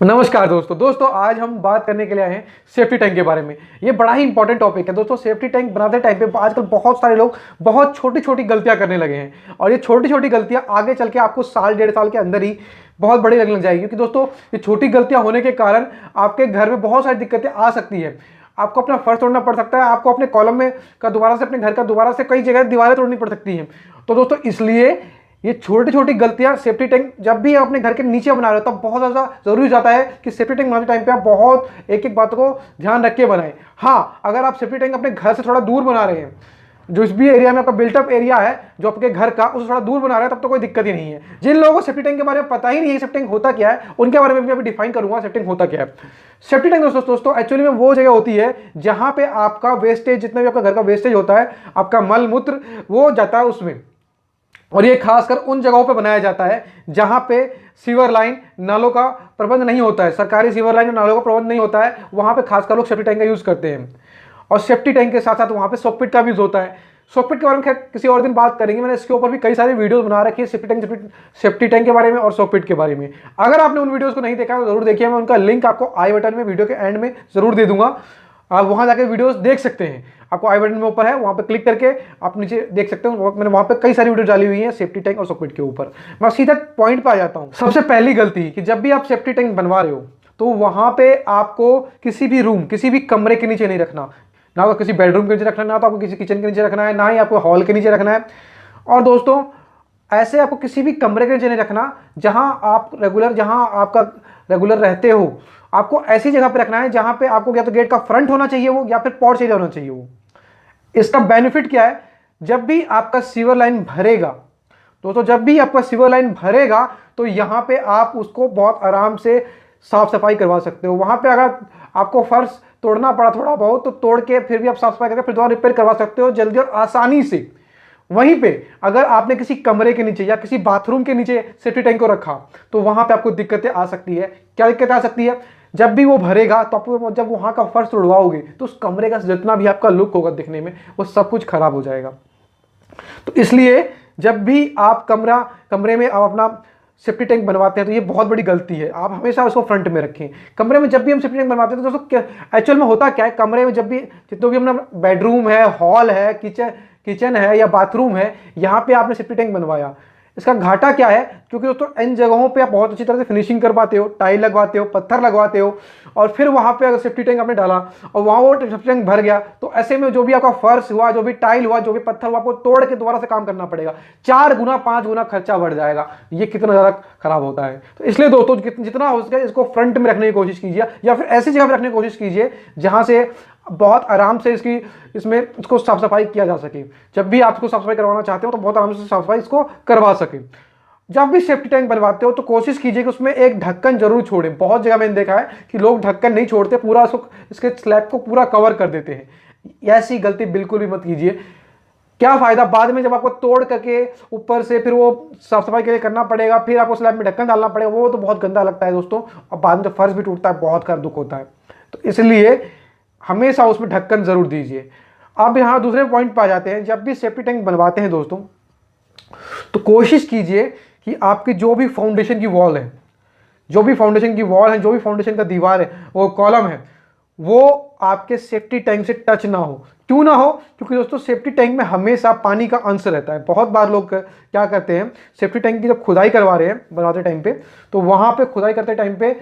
नमस्कार दोस्तों आज हम बात करने के लिए आए हैं सेफ्टी टैंक के बारे में। ये बड़ा ही इंपॉर्टेंट टॉपिक है दोस्तों। सेफ्टी टैंक बनाते टाइम पे आजकल बहुत सारे लोग बहुत छोटी छोटी गलतियां करने लगे हैं और ये छोटी छोटी गलतियां आगे चल के आपको साल डेढ़ साल के अंदर ही बहुत बड़ी लगने लग जाएगी, क्योंकि दोस्तों ये छोटी गलतियां होने के कारण आपके घर में बहुत सारी दिक्कतें आ सकती है। आपको अपना फर्श तोड़ना पड़ सकता है, आपको अपने कॉलम में का दोबारा से अपने घर का दोबारा से कई जगह दीवारें तोड़नी पड़ सकती हैं। तो दोस्तों इसलिए ये छोटी छोटी गलतियां सेफ्टी टैंक जब भी आप अपने घर के नीचे बना रहे हो तब बहुत ज़्यादा जरूरी हो जाता है कि सेफ्टी टैंक बनाते टाइम पे आप बहुत एक एक बात को ध्यान रख के बनाएं। हाँ, अगर आप सेफ्टी टैंक अपने घर से थोड़ा दूर बना रहे हैं, जो इस भी एरिया में आपका बिल्टअप एरिया है जो आपके घर का, उससे थोड़ा दूर बना रहे हैं, तब तो कोई दिक्कत ही नहीं है। जिन लोगों को सेफ्टी टैंक के बारे में पता ही नहीं है सेफ्टी टैंक होता क्या है, उनके बारे में भी अभी डिफाइन करूंगा सेफ्टी टैंक होता क्या है। सेफ्टी टैंक दोस्तों एक्चुअली में वो जगह होती है जहां पे आपका वेस्टेज, जितना भी आपका घर का वेस्टेज होता है, आपका मल मूत्र, वो जाता है उसमें। और ये खासकर उन जगहों पे बनाया जाता है जहां पे सीवर लाइन, नालों का प्रबंध नहीं होता है, सरकारी सीवर लाइन और नालों का प्रबंध नहीं होता है, वहां पे खासकर लोग सेफ्टी टैंक का यूज करते हैं। और सेफ्टी टैंक के साथ साथ वहां पे सॉकपिट का भी यूज होता है। सॉकपिट के बारे में खैर किसी और दिन बात करेंगे, मैंने इसके ऊपर भी कई सारी वीडियोस बना रखी है सेफ्टी टैंक के बारे में और सॉकपिट के बारे में। अगर आपने उन वीडियोस को नहीं देखा तो जरूर देखिए, मैं उनका लिंक आपको आई बटन में वीडियो के एंड में जरूर दे दूंगा, आप वहां जाकर वीडियोस देख सकते हैं। आपको आई बटन में ऊपर है, वहां पे क्लिक करके आप नीचे देख सकते हो, मैंने वहां पे कई सारी वीडियो डाली हुई है सेफ्टी टैंक और सॉकपिट के ऊपर। मैं सीधा पॉइंट पे आ जाता हूं। सबसे पहली गलती कि जब भी आप सेफ्टी टैंक बनवा रहे हो तो वहां पे आपको किसी भी रूम, किसी भी कमरे के नीचे नहीं रखना। ना तो किसी बेडरूम के नीचे रखना, ना तो आपको किसी किचन के नीचे रखना है, ना ही आपको हॉल के नीचे रखना है। और दोस्तों ऐसे आपको किसी भी कमरे के नीचे नहीं रखना जहां आपका रेगुलर रहते हो। आपको ऐसी जगह पे रखना है जहां पे आपको या तो गेट का फ्रंट होना चाहिए वो, या फिर पोर्च एरिया होना चाहिए वो। इसका बेनिफिट क्या है, जब भी आपका सीवर लाइन भरेगा दोस्तों, जब भी आपका सीवर लाइन भरेगा तो यहां पे आप उसको बहुत आराम से साफ सफाई करवा सकते हो। वहां पे अगर आपको फर्श तोड़ना पड़ा थोड़ा बहुत तो तोड़ के फिर भी आप साफ सफाई करके फिर दोबारा रिपेयर करवा सकते हो जल्दी और आसानी से। वहीं पे अगर आपने किसी कमरे के नीचे या किसी बाथरूम के नीचे सेफ्टी टैंक को रखा तो वहां पे आपको दिक्कतें आ सकती है। क्या दिक्कत आ सकती है, जब भी वो भरेगा तो आपको, जब वहां का फर्श तोड़वाओगे तो उस कमरे का जितना भी आपका लुक होगा दिखने में, वो सब कुछ खराब हो जाएगा। तो इसलिए जब भी आप कमरे में आप अपना सेफ्टी टैंक बनवाते हैं तो ये बहुत बड़ी गलती है, आप हमेशा उसको फ्रंट में रखें। कमरे में जब भी हम सेफ्टी टैंक बनवाते हैं तो दोस्तों एक्चुअल में होता क्या है, कमरे में जब भी जितना भी अपना बेडरूम है, हॉल है, किचन है या बाथरूम है, यहाँ पे आपने सेफ्टी टैंक बनवाया, इसका घाटा क्या है, क्योंकि दोस्तों इन जगहों पे आप बहुत अच्छी तरह से फिनिशिंग करवाते हो, टाइल लगवाते हो, पत्थर लगवाते हो, और फिर वहां पे अगर सेफ्टी टैंक आपने डाला और वहां वो सेफ्टी टैंक भर गया तो ऐसे में जो भी आपका फर्श हुआ, जो भी टाइल हुआ, जो भी पत्थर हुआ, आपको तोड़ के दोबारा से काम करना पड़ेगा। 4 गुना 5 गुना खर्चा बढ़ जाएगा। ये कितना ज्यादा खराब होता है। तो इसलिए दोस्तों जितना हो सके इसको फ्रंट में रखने की कोशिश कीजिए, या फिर ऐसी जगह पर रखने की कोशिश कीजिए जहां से बहुत आराम से इसको साफ सफाई किया जा सके। जब भी आप इसको साफ सफाई करवाना चाहते हो तो बहुत आराम से साफ सफाई इसको करवा सके। जब भी सेफ्टी टैंक बनवाते हो तो कोशिश कीजिए कि उसमें एक ढक्कन जरूर छोड़ें। बहुत जगह मैंने देखा है कि लोग ढक्कन नहीं छोड़ते, पूरा इसके स्लैब को पूरा कवर कर देते हैं। ऐसी गलती बिल्कुल भी मत कीजिए। क्या फायदा, बाद में जब आपको तोड़ करके ऊपर से फिर वो साफ सफाई के लिए करना पड़ेगा, फिर आपको स्लैब में ढक्कन डालना पड़ेगा, वो तो बहुत गंदा लगता है दोस्तों। और बाद में जब फर्श भी टूटता है बहुत खराब दुख होता है। तो इसलिए हमेशा उसमें ढक्कन जरूर दीजिए। अब यहाँ दूसरे पॉइंट पर आ जाते हैं। जब भी सेफ्टी टैंक बनवाते हैं दोस्तों तो कोशिश कीजिए कि आपकी जो भी फाउंडेशन की वॉल है, जो भी फाउंडेशन का दीवार है, वो कॉलम है, वो आपके सेफ्टी टैंक से टच ना हो। क्यों ना हो, क्योंकि दोस्तों सेफ्टी टैंक में हमेशा पानी का अंश रहता है। बहुत बार लोग क्या करते हैं, सेफ्टी टैंक की जब खुदाई करवा रहे हैं बनाते टाइम पे, तो वहां पे खुदाई करते टाइम पे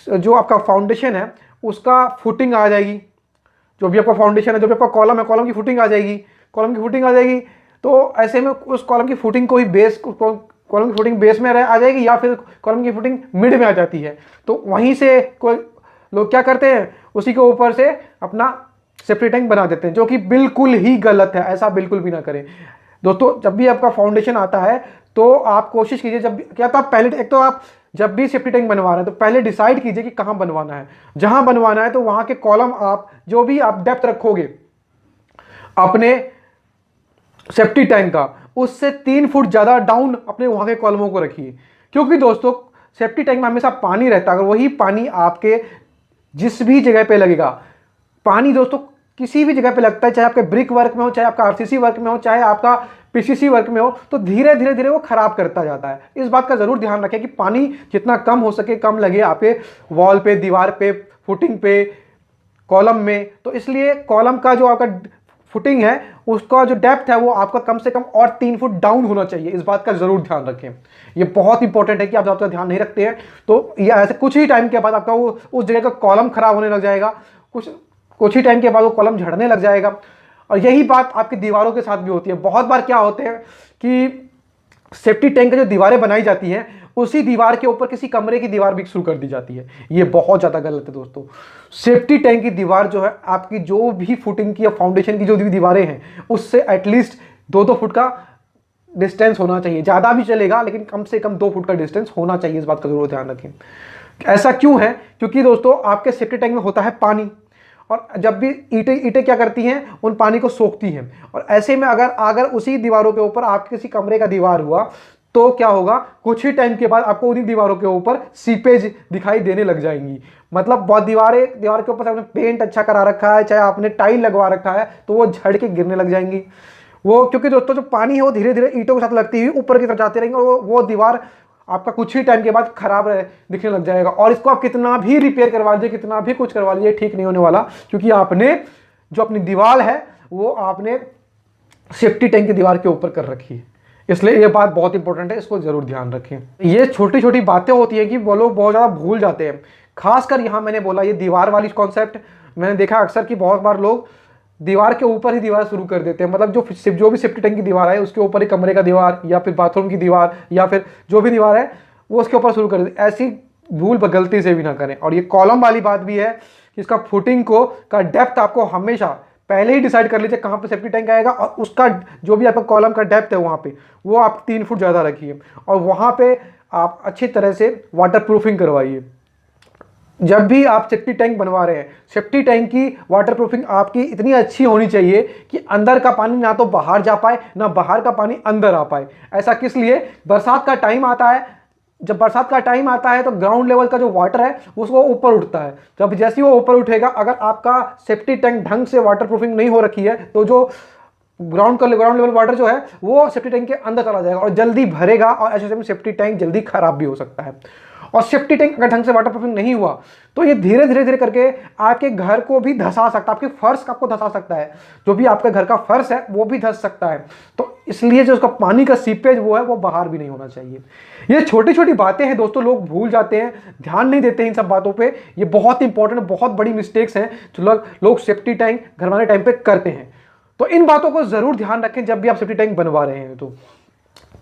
जो आपका फाउंडेशन है उसका फुटिंग आ जाएगी। जो भी आपका फाउंडेशन है, जो भी आपका कॉलम है, कॉलम की फुटिंग आ जाएगी। तो ऐसे में उस कॉलम की फुटिंग को ही कॉलम की फुटिंग बेस में आ जाएगी, या फिर कॉलम की फुटिंग मिड में आ जाती है। तो वहीं से कोई लोग क्या करते हैं, उसी के ऊपर से अपना सेफ्टी टैंक बना देते हैं, जो कि बिल्कुल ही गलत है। ऐसा बिल्कुल भी ना करें दोस्तों। जब भी आपका फाउंडेशन आता है तो आप कोशिश कीजिए, आप जब भी सेफ्टी टैंक बनवा रहे हैं तो पहले डिसाइड कीजिए कि कहां बनवाना है। जहां बनवाना है तो वहां के कॉलम, आप जो भी आप डेप्थ रखोगे अपने सेफ्टी टैंक का, उससे 3 फुट ज्यादा डाउन अपने वहां के कॉलमों को रखिए। क्योंकि दोस्तों सेफ्टी टैंक में हमेशा पानी रहता है। अगर वही पानी आपके जिस भी जगह पे लगेगा, पानी दोस्तों किसी भी जगह पे लगता है, चाहे आपके ब्रिक वर्क में हो, चाहे आपका आरसीसी वर्क में हो, चाहे आपका पीसीसी वर्क में हो तो धीरे धीरे धीरे वो खराब करता जाता है। इस बात का ज़रूर ध्यान रखें कि पानी जितना कम हो सके कम लगे आपके वॉल पे, दीवार पे, फुटिंग पे, कॉलम में। तो इसलिए कॉलम का जो आपका फुटिंग है उसका जो डेप्थ है वो आपका कम से कम और 3 फुट डाउन होना चाहिए। इस बात का जरूर ध्यान रखें, ये बहुत इंपॉर्टेंट है कि आप आपका ध्यान नहीं रखते हैं तो ये ऐसे कुछ ही टाइम के बाद आपका वो उस जगह का कॉलम खराब होने लग जाएगा, कुछ ही टाइम के बाद वो कॉलम झड़ने लग जाएगा। और यही बात आपकी दीवारों के साथ भी होती है। बहुत बार क्या होते हैं कि सेफ्टी टैंक की जो दीवारें बनाई जाती हैं उसी दीवार के ऊपर किसी कमरे की दीवार भी शुरू कर दी जाती है। ये बहुत ज़्यादा गलत है दोस्तों। सेफ्टी टैंक की दीवार जो है आपकी जो भी फुटिंग की या फाउंडेशन की जो भी दीवारें हैं उससे एटलीस्ट 2-2 फुट का डिस्टेंस होना चाहिए। ज़्यादा भी चलेगा लेकिन कम से कम 2 फुट का डिस्टेंस होना चाहिए। इस बात का जरूर ध्यान रखें। ऐसा क्यों है? क्योंकि दोस्तों आपके सेफ्टी टैंक में होता है पानी और जब भी ईंटें क्या करती हैं, उन पानी को सोखती हैं। और ऐसे में अगर उसी दीवारों के ऊपर आपके किसी कमरे का दीवार हुआ तो क्या होगा, कुछ ही टाइम के बाद आपको उन्हीं दीवारों के ऊपर सीपेज दिखाई देने लग जाएंगी। मतलब बहुत दीवार के ऊपर आपने पेंट अच्छा करा रखा है, चाहे आपने टाइल लगवा रखा है, तो वो झड़ के गिरने लग जाएंगी। वो क्योंकि दोस्तों जो पानी है वो धीरे धीरे ईंटों के साथ लगती हुई ऊपर की तरफ जाती रहेंगी और वो दीवार आपका कुछ ही टाइम के बाद खराब दिखने लग जाएगा। और इसको आप कितना भी रिपेयर करवा लीजिए, कितना भी कुछ करवा लीजिए, ठीक नहीं होने वाला, क्योंकि आपने जो अपनी दीवार है वो आपने सेफ्टी टैंक की दीवार के ऊपर कर रखी है। इसलिए ये बात बहुत इंपॉर्टेंट है, इसको जरूर ध्यान रखें। ये छोटी छोटी बातें होती हैं कि वो लोग बहुत ज़्यादा भूल जाते हैं। खासकर यहाँ मैंने बोला ये दीवार वाली कॉन्सेप्ट मैंने देखा अक्सर कि बहुत बार लोग दीवार के ऊपर ही दीवार शुरू कर देते हैं। मतलब जो भी सेफ्टी टैंक की दीवार है उसके ऊपर ही कमरे का दीवार या फिर बाथरूम की दीवार या फिर जो भी दीवार है वो उसके ऊपर शुरू कर देते हैं। ऐसी भूल गलती से भी ना करें। और ये कॉलम वाली बात भी है कि इसका फुटिंग का डेप्थ आपको हमेशा पहले ही डिसाइड कर लीजिए कहाँ पे सेफ्टी टैंक आएगा और उसका जो भी आपका कॉलम का डेप्थ है वहाँ पे वो आप 3 फुट ज़्यादा रखिए और वहाँ पे आप अच्छी तरह से वाटर प्रूफिंग करवाइए। जब भी आप सेफ्टी टैंक बनवा रहे हैं, सेफ्टी टैंक की वाटर प्रूफिंग आपकी इतनी अच्छी होनी चाहिए कि अंदर का पानी ना तो बाहर जा पाए ना बाहर का पानी अंदर आ पाए। ऐसा किस लिए? बरसात का टाइम आता है, जब बरसात का टाइम आता है तो ग्राउंड लेवल का जो वाटर है उसको ऊपर उठता है। जब जैसे ही वो ऊपर उठेगा, अगर आपका सेफ्टी टैंक ढंग से वाटर प्रूफिंग नहीं हो रखी है तो जो ग्राउंड लेवल वाटर जो है वो सेफ्टी टैंक के अंदर चला जाएगा और जल्दी भरेगा और ऐसे में सेफ्टी टैंक जल्दी खराब भी हो सकता है। और सेफ्टी टैंक अगर ढंग से वाटर प्रूफिंग नहीं हुआ तो ये धीरे धीरे करके आपके घर को भी धंसा सकता है, आपके फर्श आपको धंसा सकता है। जो भी आपके घर का फर्श है वो भी धंस सकता है। तो इसलिए जो उसका पानी का सीपेज वो है वो बाहर भी नहीं होना चाहिए। ये छोटी छोटी बातें हैं दोस्तों, लोग भूल जाते हैं, ध्यान नहीं देते हैं इन सब बातों पे। ये बहुत इंपॉर्टेंट, बहुत बड़ी मिस्टेक्स हैं जो लोग सेफ्टी टैंक घर बनाने टाइम पे करते हैं। तो इन बातों को जरूर ध्यान रखें जब भी आप सेफ्टी टैंक बनवा रहे हैं। तो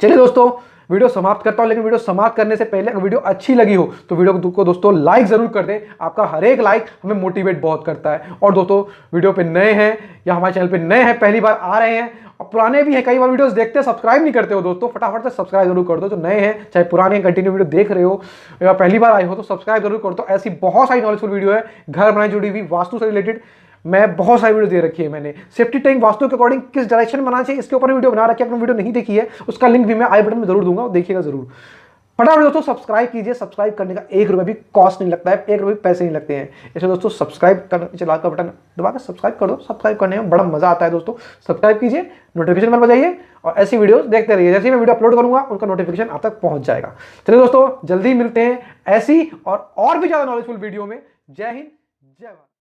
चलिए दोस्तों वीडियो समाप्त करता हूं, लेकिन वीडियो समाप्त करने से पहले अगर वीडियो अच्छी लगी हो तो वीडियो को दोस्तों लाइक जरूर कर दें। आपका हर एक लाइक हमें मोटिवेट बहुत करता है। और दोस्तों वीडियो पे नए हैं या हमारे चैनल पे नए हैं, पहली बार आ रहे हैं और पुराने भी हैं, कई बार वीडियोस देखते हैं सब्सक्राइब नहीं करते हो दोस्तों, फटाफट से सब्सक्राइब जरूर कर दो। जो नए हैं, चाहे पुराने कंटिन्यू वीडियो देख रहे हो या पहली बार आए हो तो सब्सक्राइब जरूर कर दो। ऐसी बहुत सारी नॉलेजफुल वीडियो है घर बनाने जुड़ी हुई, वास्तु से रिलेटेड मैं बहुत सारी वीडियो दे रखी है मैंने। सेफ्टी टैंक वास्तु के अकॉर्डिंग किस डायरेक्शन में बनाना चाहिए इसके ऊपर वीडियो बना रखी है। अगर वीडियो नहीं देखी है उसका लिंक भी मैं आई बटन में जरूर दूंगा, देखिएगा जरूर। फटाफट दोस्तों सब्सक्राइब कीजिए। सब्सक्राइब करने का 1 रुपये भी कॉस्ट नहीं लगता है, 1 रुपये पैसे नहीं लगते हैं। इसलिए दोस्तों सब्सक्राइब करने चला का बटन दबाकर सब्सक्राइब कर दो। सब्सक्राइब करने में बड़ा मजा आता है दोस्तों। सब्सक्राइब कीजिए, नोटिफिकेशन बेल बजाइए और ऐसी वीडियोस देखते रहिए। जैसे ही मैं वीडियो अपलोड करूंगा उनका नोटिफिकेशन आप तक पहुंच जाएगा। चलिए दोस्तों जल्दी मिलते हैं ऐसी और भी ज्यादा नॉलेजफुल वीडियो में। जय हिंद, जय भारत।